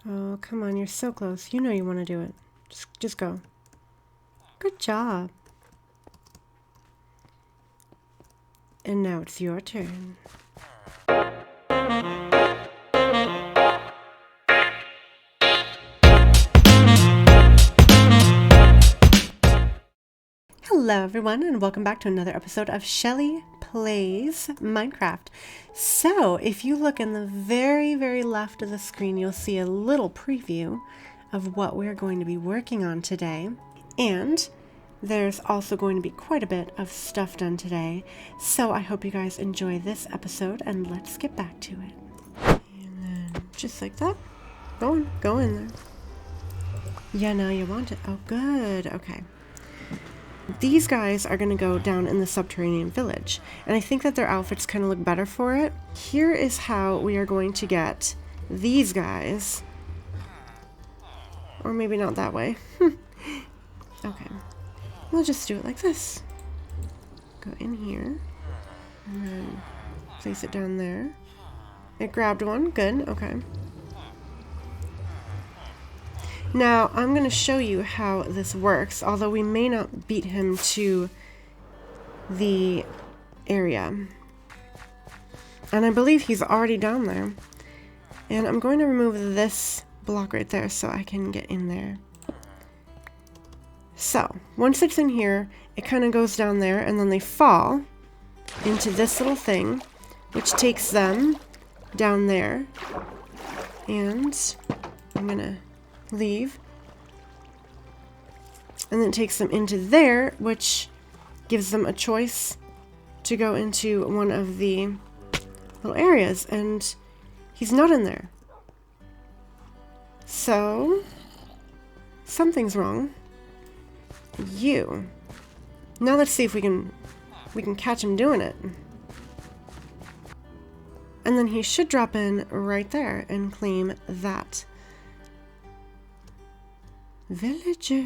Oh, come on, you're so close. You know you want to do it. Just go. Good job. And now it's your turn. Hello everyone, and welcome back to another episode of Shelly Plays Minecraft. So, if you look in the very left of the screen, you'll see a little preview of what we're going to be working on today. And there's also going to be quite a bit of stuff done today. So I hope you guys enjoy this episode, and let's get back to it. And then just like that, go in there. Yeah, now you want it. Oh, good. Okay. These guys are going to go down in the subterranean village, and I think that their outfits kind of look better for it. Here is how we are going to get these guys. Or maybe not that way. Okay. We'll just do it like this. Go in here, and then place it down there. It grabbed one. Good. Okay. Now, I'm going to show you how this works, although we may not beat him to the area. And I believe he's already down there. And I'm going to remove this block right there so I can get in there. So, once it's in here, it kind of goes down there, and then they fall into this little thing, which takes them down there. And I'm going to leave, and then it takes them into there, which gives them a choice to go into one of the little areas, and he's not in there. So something's wrong. Now let's see if we can catch him doing it. And then he should drop in right there and claim that. Villager,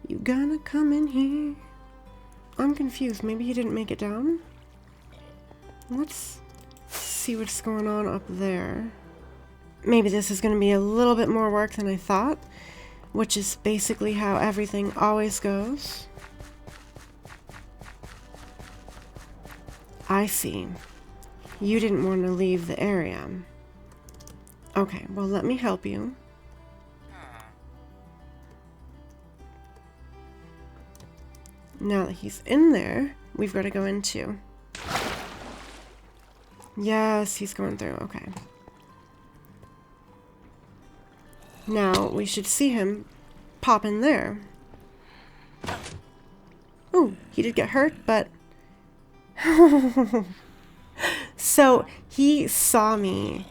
you gonna come in here? I'm confused. Maybe he didn't make it down? Let's see what's going on up there. Maybe this is gonna be a little bit more work than I thought, which is basically how everything always goes. I see. You didn't want to leave the area. Okay, well, let me help you. Now that he's in there, we've got to go into. Yes, he's going through. Okay. Now we should see him pop in there. Oh, he did get hurt, but... So he saw me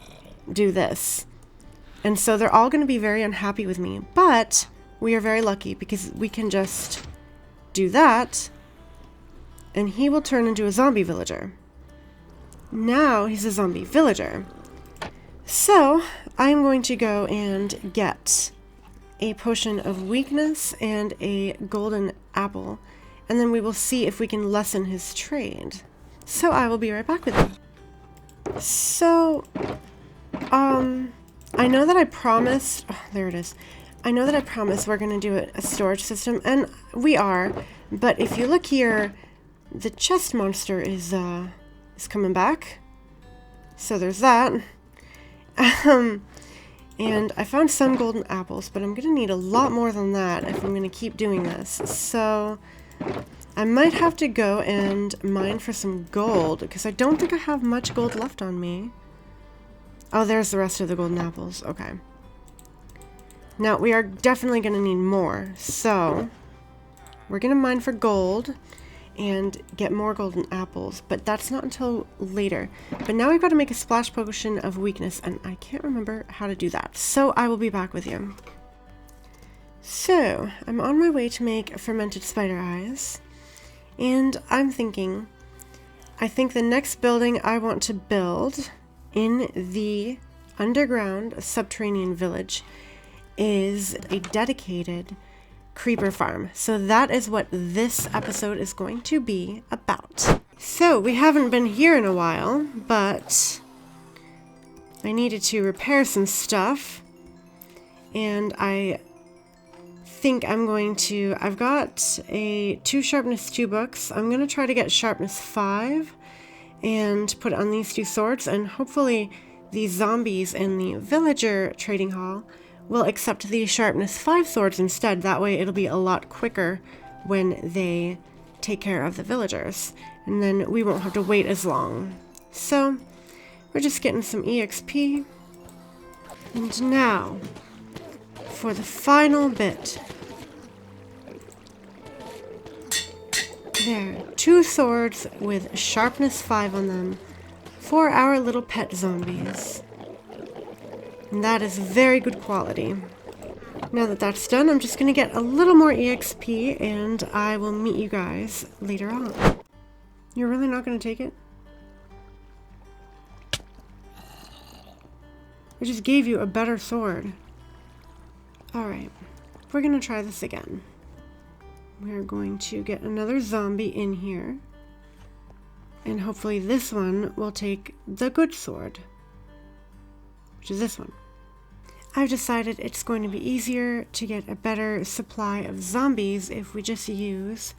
do this. And so they're all going to be very unhappy with me. But we are very lucky because we can just do that, and he will turn into a zombie villager. Now he's a zombie villager. So I'm going to go and get a potion of weakness and a golden apple, and then we will see if we can lessen his trade. So I will be right back with you. So, I know that I promised, oh, there it is. I know that I promised we're going to do a storage system, and we are, but if you look here, the chest monster is coming back. So there's that. And I found some golden apples, but I'm going to need a lot more than that if I'm going to keep doing this. So I might have to go and mine for some gold, because I don't think I have much gold left on me. Oh, there's the rest of the golden apples. Okay. Now, we are definitely going to need more, so we're going to mine for gold and get more golden apples, but that's not until later. But now we've got to make a splash potion of weakness, and I can't remember how to do that, so I will be back with you. So, I'm on my way to make fermented spider eyes, and I'm thinking, I think the next building I want to build in the underground subterranean village is a dedicated creeper farm. So that is what this episode is going to be about. So we haven't been here in a while, but I needed to repair some stuff, and I think I'm going to, I've got 2 sharpness 2 books. I'm going to try to get sharpness 5 and put it on these 2 swords, and hopefully these zombies in the villager trading hall will accept the sharpness 5 swords instead. That way it'll be a lot quicker when they take care of the villagers, and then we won't have to wait as long. So we're just getting some EXP, and now for the final bit. There, 2 swords with sharpness 5 on them for our little pet zombies. And that is very good quality. Now that that's done, I'm just going to get a little more EXP, and I will meet you guys later on. You're really not going to take it? I just gave you a better sword. Alright, we're going to try this again. We're going to get another zombie in here, and hopefully this one will take the good sword, which is this one. I've decided it's going to be easier to get a better supply of zombies if we just use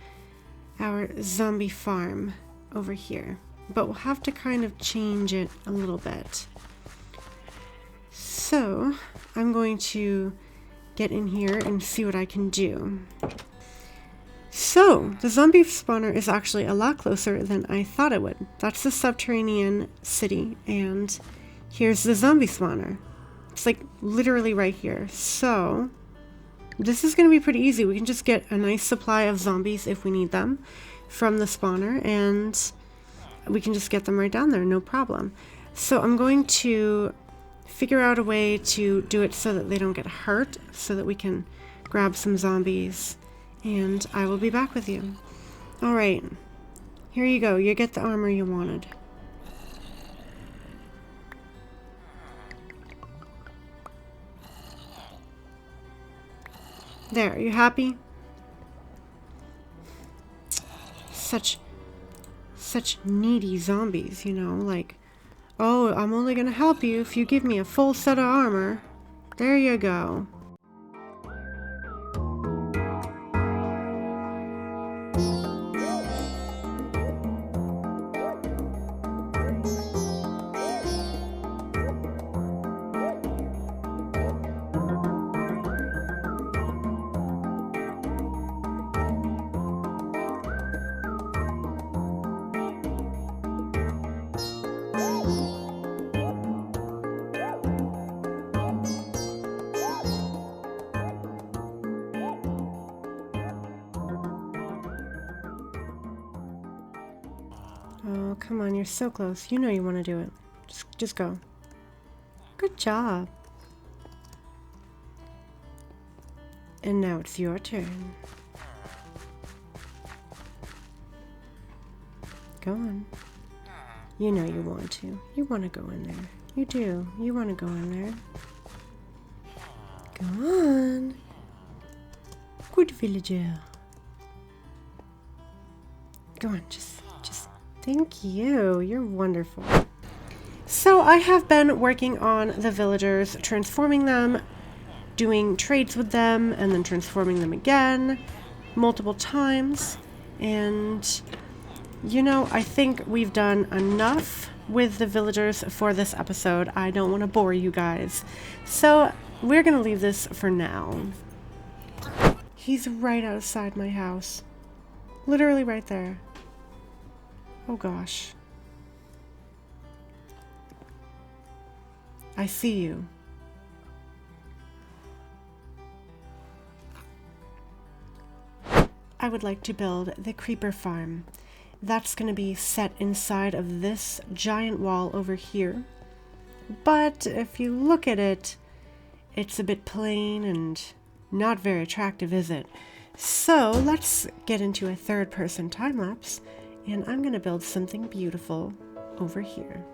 our zombie farm over here, but we'll have to kind of change it a little bit. So I'm going to get in here and see what I can do. So, the zombie spawner is actually a lot closer than I thought it would. That's the subterranean city, and here's the zombie spawner. It's like literally right here. So, this is going to be pretty easy. We can just get a nice supply of zombies if we need them from the spawner, and we can just get them right down there, no problem. So, I'm going to figure out a way to do it so that they don't get hurt, so that we can grab some zombies. And I will be back with you. Alright, here you go. You get the armor you wanted. There, are you happy? Such needy zombies, you know, like, oh, I'm only gonna help you if you give me a full set of armor. There you go. Oh, come on, you're so close. You know you want to do it. Just go. Good job. And now it's your turn. Go on. You know you want to. You want to go in there. You do. You want to go in there. Go on. Good villager. Go on, just thank you. You're wonderful. So I have been working on the villagers, transforming them, doing trades with them, and then transforming them again multiple times. And, you know, I think we've done enough with the villagers for this episode. I don't want to bore you guys. So we're going to leave this for now. He's right outside my house. Literally right there. Oh gosh. I see you. I would like to build the creeper farm. That's going to be set inside of this giant wall over here. But if you look at it, it's a bit plain and not very attractive, is it? So let's get into a third-person time-lapse. And I'm going to build something beautiful over here.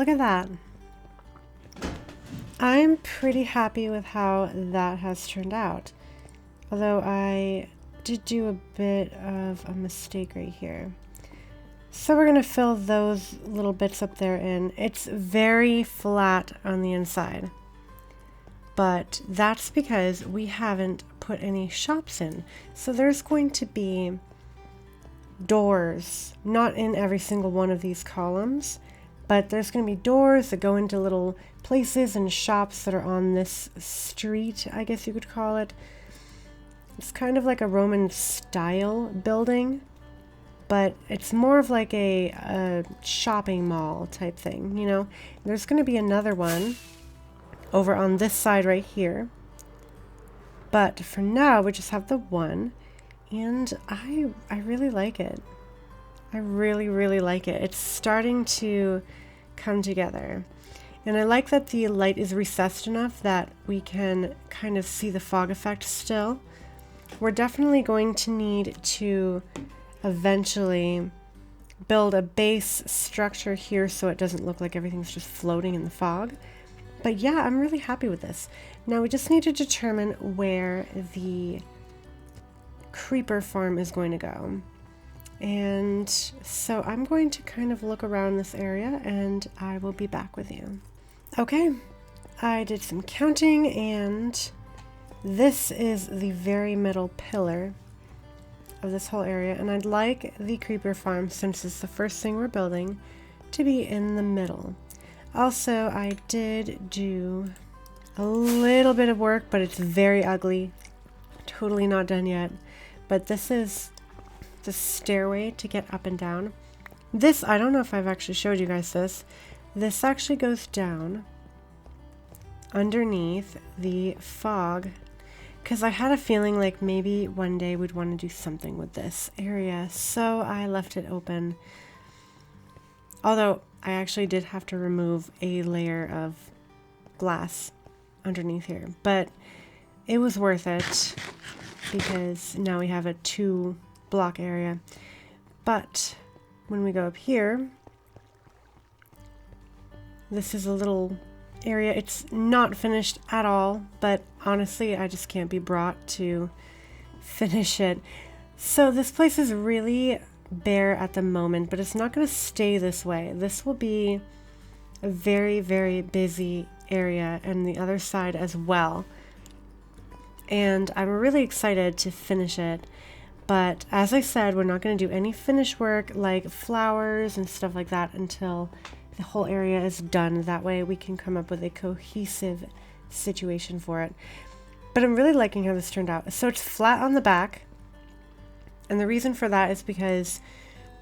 look at that. I'm pretty happy with how that has turned out. Although I did do a bit of a mistake right here. So we're going to fill those little bits up there in. It's very flat on the inside. But that's because we haven't put any shops in. So there's going to be doors, not in every single one of these columns, but there's going to be doors that go into little places and shops that are on this street, I guess you could call it. It's kind of like a Roman style building, but it's more of like a shopping mall type thing, you know. There's going to be another one over on this side right here, but for now we just have the one, and I really like it. I really like it. It's starting to come together, and I like that the light is recessed enough that we can kind of see the fog effect still. We're definitely going to need to eventually build a base structure here so it doesn't look like everything's just floating in the fog. But yeah, I'm really happy with this. Now we just need to determine where the creeper farm is going to go. And so I'm going to kind of look around this area and I will be back with you. Okay, I did some counting and this is the very middle pillar of this whole area, and I'd like the creeper farm, since it's the first thing we're building, to be in the middle. Also, I did do a little bit of work, but it's very ugly. Totally not done yet. But this is the stairway to get up and down. This, I don't know if I've actually showed you guys this. This actually goes down underneath the fog, because I had a feeling like maybe one day we'd want to do something with this area, so I left it open. Although I actually did have to remove a layer of glass underneath here, but it was worth it because now we have a 2-block area. But when we go up here, this is a little area. It's not finished at all, but honestly I just can't be brought to finish it. So this place is really bare at the moment, but it's not going to stay this way. This will be a very busy area, and the other side as well, and I'm really excited to finish it. But as I said, we're not going to do any finish work like flowers and stuff like that until the whole area is done. That way we can come up with a cohesive situation for it. But I'm really liking how this turned out. So it's flat on the back, and the reason for that is because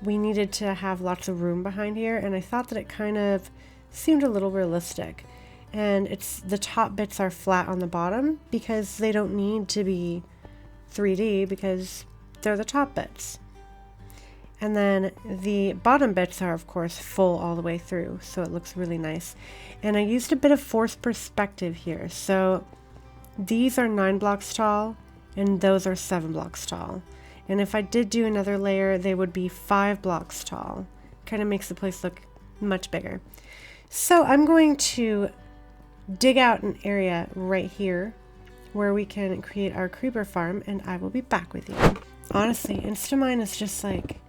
we needed to have lots of room behind here, and I thought that it kind of seemed a little realistic. And it's the top bits are flat on the bottom because they don't need to be 3D because they're the top bits. And then the bottom bits are of course full all the way through, so it looks really nice. And I used a bit of forced perspective here. So these are 9 blocks tall and those are 7 blocks tall. And if I did do another layer, they would be 5 blocks tall. Kind of makes the place look much bigger. So I'm going to dig out an area right here where we can create our creeper farm, and I will be back with you. Honestly, Instamine is just like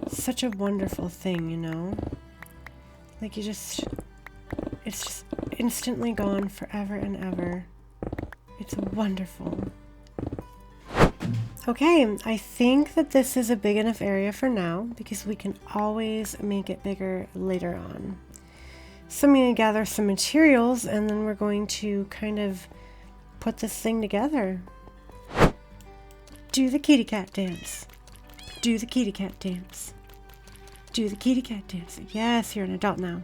such a wonderful thing, you know? Like it's just instantly gone forever and ever. It's wonderful. Okay, I think that this is a big enough area for now because we can always make it bigger later on. So I'm going to gather some materials and then we're going to kind of put this thing together. Do the kitty cat dance. Do the kitty cat dance. Do the kitty cat dance. Yes, you're an adult now.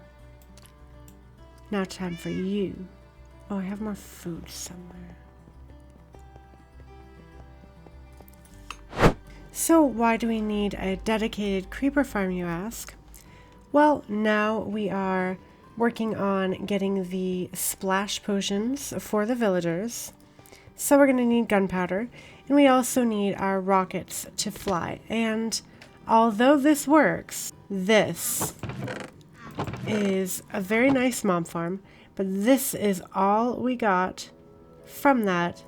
Now time for you. Oh, I have more food somewhere. So why do we need a dedicated creeper farm, you ask? Well, now we are working on getting the splash potions for the villagers. So we're going to need gunpowder, and we also need our rockets to fly. And although this works, this is a very nice mob farm, but this is all we got from that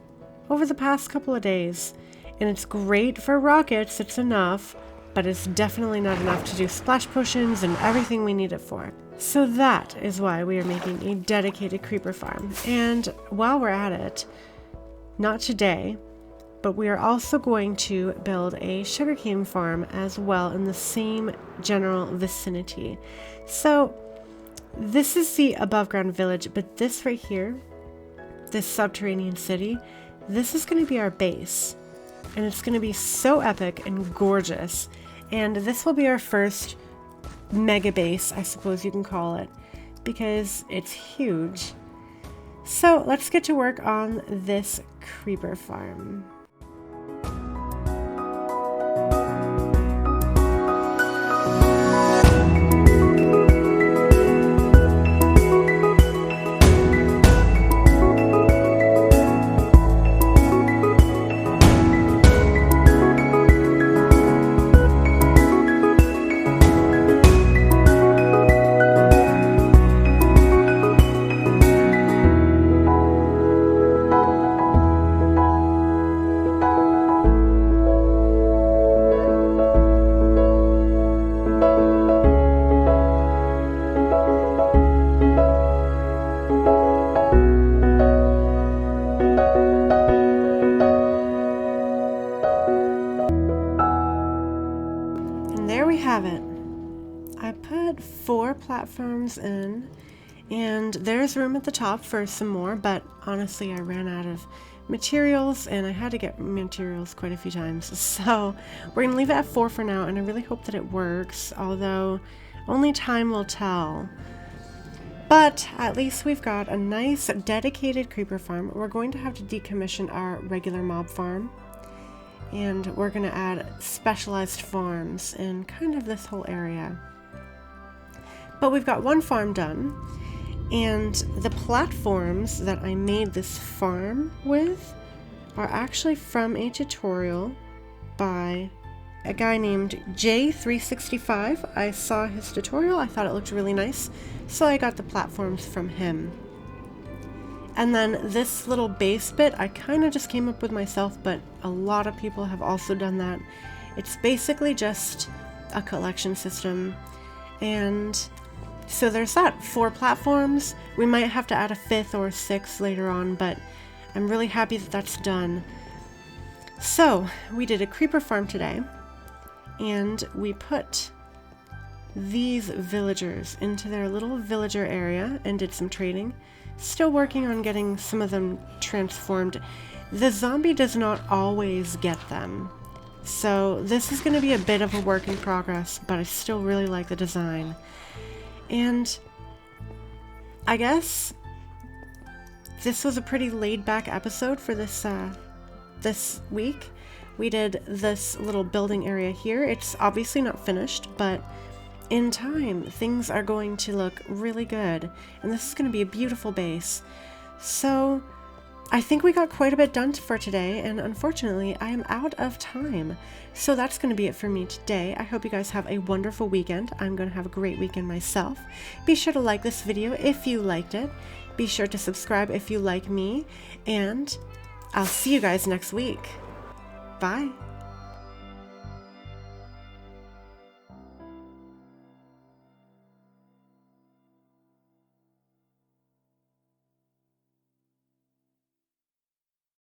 over the past couple of days. And it's great for rockets, it's enough, but it's definitely not enough to do splash potions and everything we need it for. So that is why we are making a dedicated creeper farm. And while we're at it, not today, but we are also going to build a sugarcane farm as well in the same general vicinity. So this is the above ground village, but this right here, this subterranean city, this is going to be our base. And it's going to be so epic and gorgeous. And this will be our first mega base, I suppose you can call it, because it's huge. So let's get to work on this creeper farm. There we have it. I put 4 platforms in, and there's room at the top for some more, but honestly I ran out of materials and I had to get materials quite a few times. So we're gonna leave it at 4 for now, and I really hope that it works, although only time will tell. But at least we've got a nice dedicated creeper farm. We're going to have to decommission our regular mob farm, and we're going to add specialized farms in kind of this whole area. But we've got 1 farm done, and the platforms that I made this farm with are actually from a tutorial by a guy named J365. I saw his tutorial, I thought it looked really nice, so I got the platforms from him. And then this little base bit, I kind of just came up with myself, but a lot of people have also done that. It's basically just a collection system. And so there's that, 4 platforms. We might have to add a 5th or 6th later on, but I'm really happy that that's done. So we did a creeper farm today, and we put these villagers into their little villager area and did some trading. Still working on getting some of them transformed. The zombie does not always get them, so this is going to be a bit of a work in progress, but I still really like the design. And I guess this was a pretty laid-back episode for this this week. We did this little building area here. It's obviously not finished, but in time, things are going to look really good, and this is going to be a beautiful base. So I think we got quite a bit done for today, and unfortunately I am out of time. So that's going to be it for me today. I hope you guys have a wonderful weekend. I'm going to have a great weekend myself. Be sure to like this video if you liked it. Be sure to subscribe if you like me, and I'll see you guys next week. Bye.